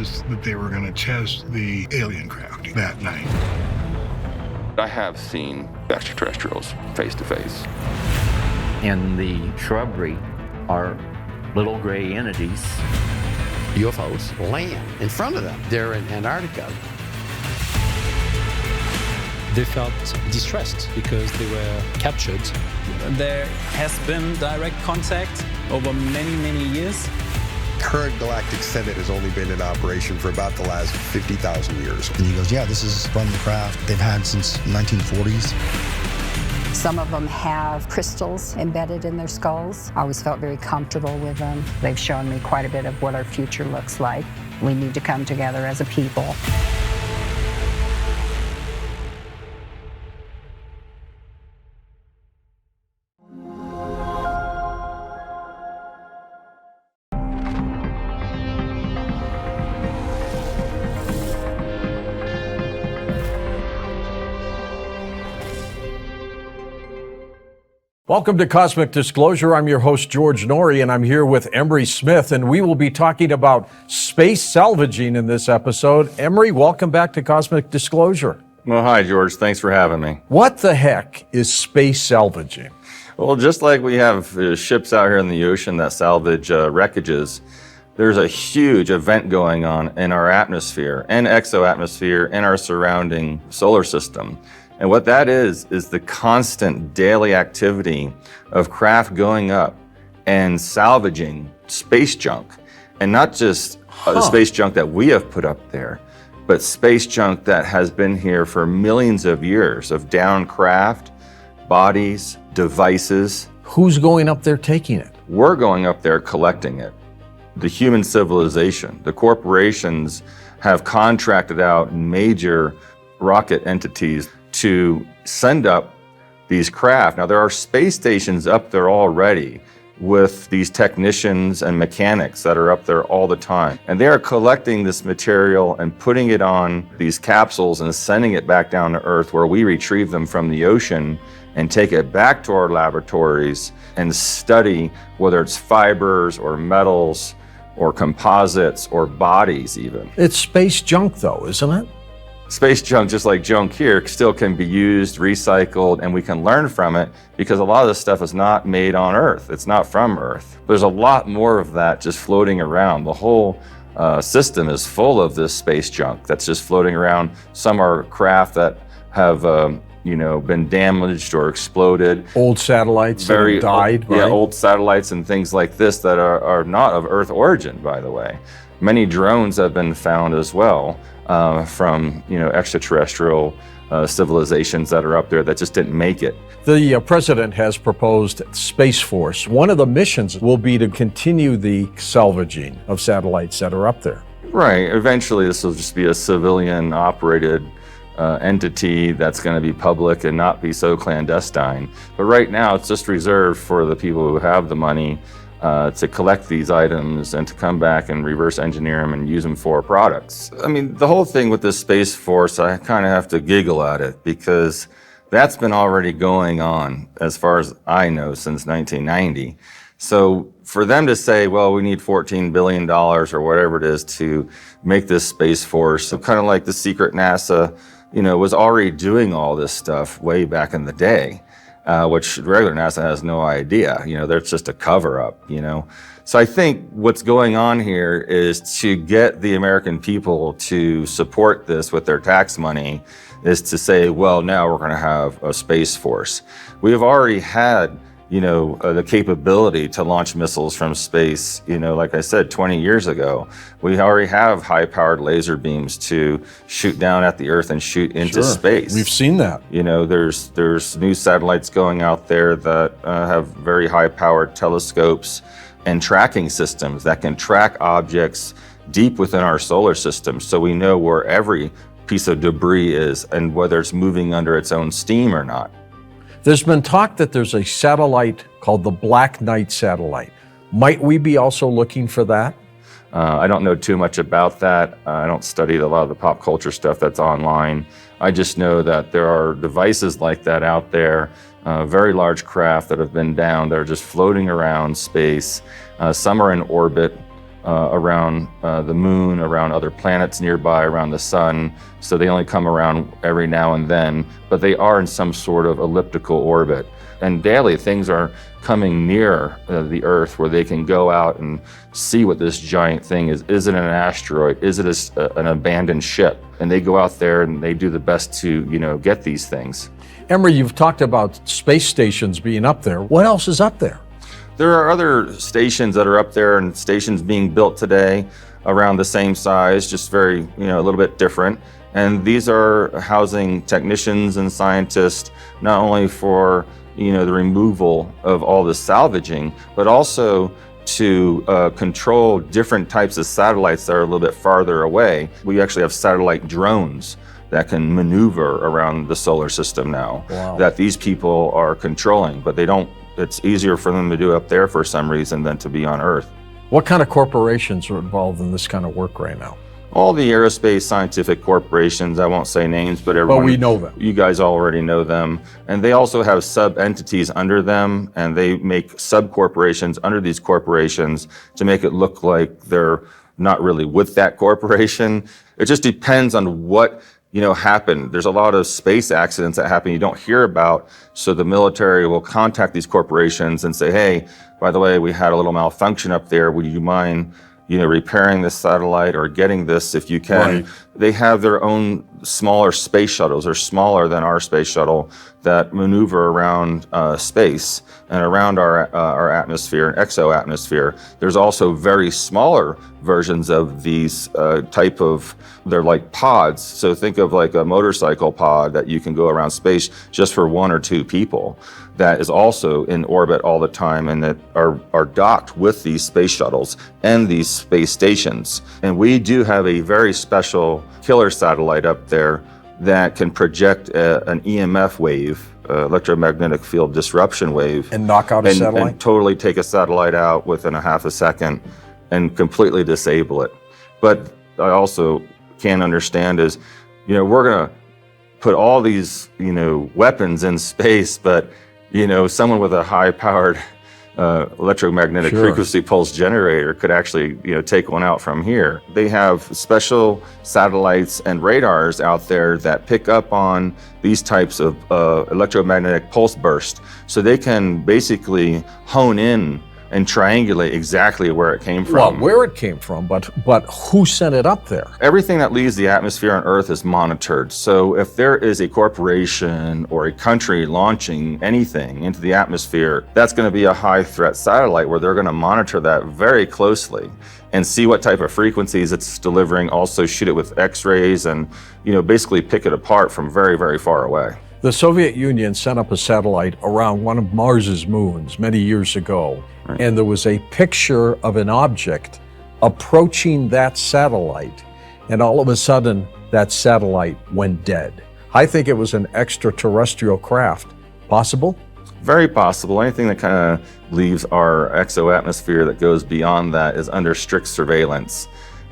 was that they were going to test the alien craft that night. I have seen extraterrestrials face to face. In the shrubbery are little gray entities. UFOs land in front of them. They're in Antarctica. They felt distressed because they were captured. There has been direct contact over many, many years. Current galactic senate has only been in operation for about the last 50,000 years. And he goes, yeah, this is from the craft they've had since 1940s. Some of them have crystals embedded in their skulls. I always felt very comfortable with them. They've shown me quite a bit of what our future looks like. We need to come together as a people. Welcome to Cosmic Disclosure. I'm your host, George Noory, and I'm here with Emery Smith, and we will be talking about space salvaging in this episode. Emery, welcome back to Cosmic Disclosure. Well, hi, George. Thanks for having me. What the heck is space salvaging? Well, just like we have ships out here in the ocean that salvage wreckages, there's a huge event going on in our atmosphere and exoatmosphere and our surrounding solar system. And what that is the constant daily activity of craft going up and salvaging space junk. And not just the space junk that we have put up there, but space junk that has been here for millions of years of downed craft, bodies, devices. Who's going up there taking it? We're going up there collecting it. The human civilization, the corporations have contracted out major rocket entities to send up these craft. Now, there are space stations up there already with these technicians and mechanics that are up there all the time. And they are collecting this material and putting it on these capsules and sending it back down to Earth, where we retrieve them from the ocean and take it back to our laboratories and study whether it's fibers or metals or composites or bodies even. It's space junk though, isn't it? Space junk, just like junk here, still can be used, recycled, and we can learn from it because a lot of this stuff is not made on Earth. It's not from Earth. There's a lot more of that just floating around. The whole system is full of this space junk that's just floating around. Some are craft that have been damaged or exploded. Old satellites that have died, right? Yeah, old satellites and things like this that are not of Earth origin, by the way. Many drones have been found as well from extraterrestrial civilizations that are up there that just didn't make it. The president has proposed Space Force. One of the missions will be to continue the salvaging of satellites that are up there. Right. Eventually, this will just be a civilian-operated entity that's going to be public and not be so clandestine. But right now, it's just reserved for the people who have the money to collect these items and to come back and reverse engineer them and use them for products. I mean, the whole thing with this Space Force, I kind of have to giggle at it because that's been already going on, as far as I know, since 1990. So for them to say, well, we need $14 billion or whatever it is to make this Space Force, so kind of like the secret NASA, was already doing all this stuff way back in the day. Which regular NASA has no idea. There's just a cover-up, So I think what's going on here is to get the American people to support this with their tax money is to say, well, now we're going to have a Space Force. We have already had, the capability to launch missiles from space, like I said, 20 years ago. We already have high-powered laser beams to shoot down at the Earth and shoot into space. We've seen that. There's new satellites going out there that have very high-powered telescopes and tracking systems that can track objects deep within our solar system, so we know where every piece of debris is and whether it's moving under its own steam or not. There's been talk that there's a satellite called the Black Knight satellite. Might we be also looking for that? I don't know too much about that. I don't study a lot of the pop culture stuff that's online. I just know that there are devices like that out there, very large craft that have been down. They're just floating around space. Some are in orbit. around the moon, around other planets nearby, around the sun. So they only come around every now and then, but they are in some sort of elliptical orbit. And daily things are coming near the Earth where they can go out and see what this giant thing is. Is it an asteroid? Is it an abandoned ship? And they go out there and they do the best to, get these things. Emery, you've talked about space stations being up there. What else is up there? There are other stations that are up there and stations being built today around the same size, just very, a little bit different. And these are housing technicians and scientists, not only for, the removal of all the salvaging, but also to control different types of satellites that are a little bit farther away. We actually have satellite drones that can maneuver around the solar system now. Wow. That these people are controlling, but it's easier for them to do up there for some reason than to be on Earth. What kind of corporations are involved in this kind of work right now? All the aerospace scientific corporations, I won't say names, but everyone. But we know them. You guys already know them. And they also have sub-entities under them, and they make sub-corporations under these corporations to make it look like they're not really with that corporation. It just depends on what happened. There's a lot of space accidents that happen you don't hear about. So the military will contact these corporations and say, hey, by the way, we had a little malfunction up there. Would you mind, repairing this satellite or getting this if you can? Right. They have their own smaller space shuttles. They're smaller than our space shuttle that maneuver around space and around our atmosphere and exo-atmosphere. There's also very smaller versions of these they're like pods. So think of like a motorcycle pod that you can go around space just for 1 or 2 people. That is also in orbit all the time and that are docked with these space shuttles and these space stations. And we do have a very special killer satellite up there that can project an EMF wave, electromagnetic field disruption wave. And knock out a satellite? And totally take a satellite out within a half a second and completely disable it. But I also can't understand is, we're gonna put all these, weapons in space, but, someone with a high-powered electromagnetic frequency pulse generator could actually, take one out from here. They have special satellites and radars out there that pick up on these types of electromagnetic pulse bursts. So they can basically hone in and triangulate exactly where it came from. Well, where it came from, but who sent it up there? Everything that leaves the atmosphere on Earth is monitored. So if there is a corporation or a country launching anything into the atmosphere, that's going to be a high threat satellite where they're going to monitor that very closely and see what type of frequencies it's delivering, also shoot it with X-rays and, basically pick it apart from very, very far away. The Soviet Union sent up a satellite around one of Mars's moons many years ago, and there was a picture of an object approaching that satellite, and all of a sudden, that satellite went dead. I think it was an extraterrestrial craft. Possible? Very possible. Anything that kind of leaves our exo-atmosphere that goes beyond that is under strict surveillance.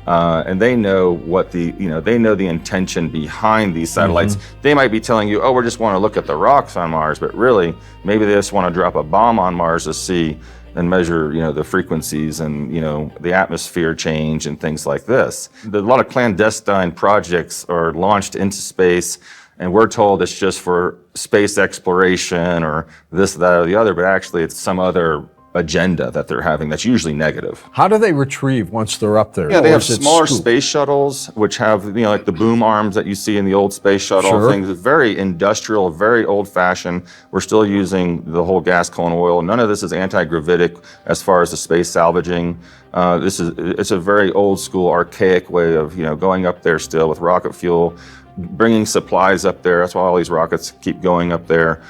And they know what they know the intention behind these satellites. They might be telling you, oh, we just want to look at the rocks on Mars, but really, maybe they just want to drop a bomb on Mars to see and measure, the frequencies and, the atmosphere change and things like this. A lot of clandestine projects are launched into space, and we're told it's just for space exploration or this, that, or the other, but actually it's some other agenda that they're having that's usually negative. How do they retrieve once they're up there? Yeah, they have smaller space shuttles, which have, like the boom arms that you see in the old space shuttle things. Very industrial, very old-fashioned. We're still using the whole gas, coal, and oil. None of this is anti-gravitic as far as the space salvaging. It's a very old-school, archaic way of, going up there still with rocket fuel, bringing supplies up there. That's why all these rockets keep going up there.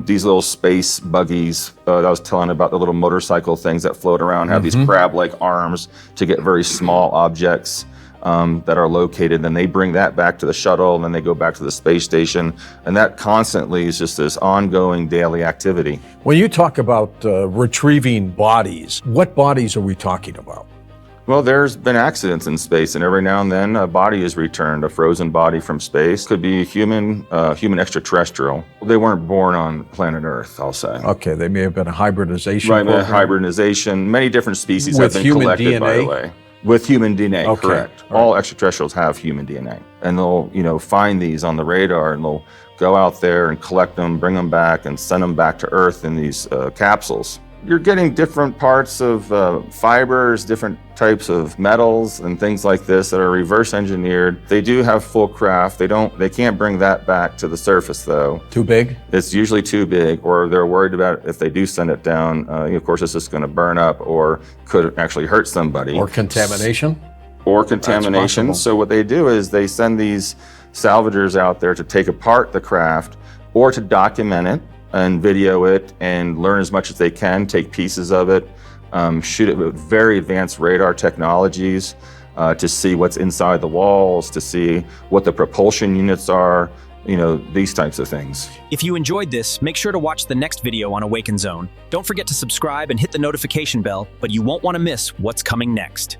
These little space buggies, I was telling about the little motorcycle things that float around, have these crab-like arms to get very small objects that are located. Then they bring that back to the shuttle, and then they go back to the space station. And that constantly is just this ongoing daily activity. When you talk about retrieving bodies, what bodies are we talking about? Well, there's been accidents in space, and every now and then a body is returned, a frozen body from space. Could be human extraterrestrial. They weren't born on planet Earth, I'll say. Okay, they may have been a hybridization Right, program. hybridization. Many different species With have been human collected, DNA? by the way. With human DNA, Okay. correct. All All extraterrestrials have human DNA. And they'll, find these on the radar, and they'll go out there and collect them, bring them back, and send them back to Earth in these capsules. You're getting different parts of fibers, different types of metals and things like this that are reverse engineered. They do have full craft. They can't bring that back to the surface though. Too big? It's usually too big, or they're worried about if they do send it down, of course it's just going to burn up or could actually hurt somebody. Or contamination? Or contamination. That's possible. So what they do is they send these salvagers out there to take apart the craft or to document it and video it and learn as much as they can, take pieces of it, shoot it with very advanced radar technologies to see what's inside the walls, to see what the propulsion units are, these types of things. If you enjoyed this, make sure to watch the next video on Awaken Zone. Don't forget to subscribe and hit the notification bell, but you won't want to miss what's coming next.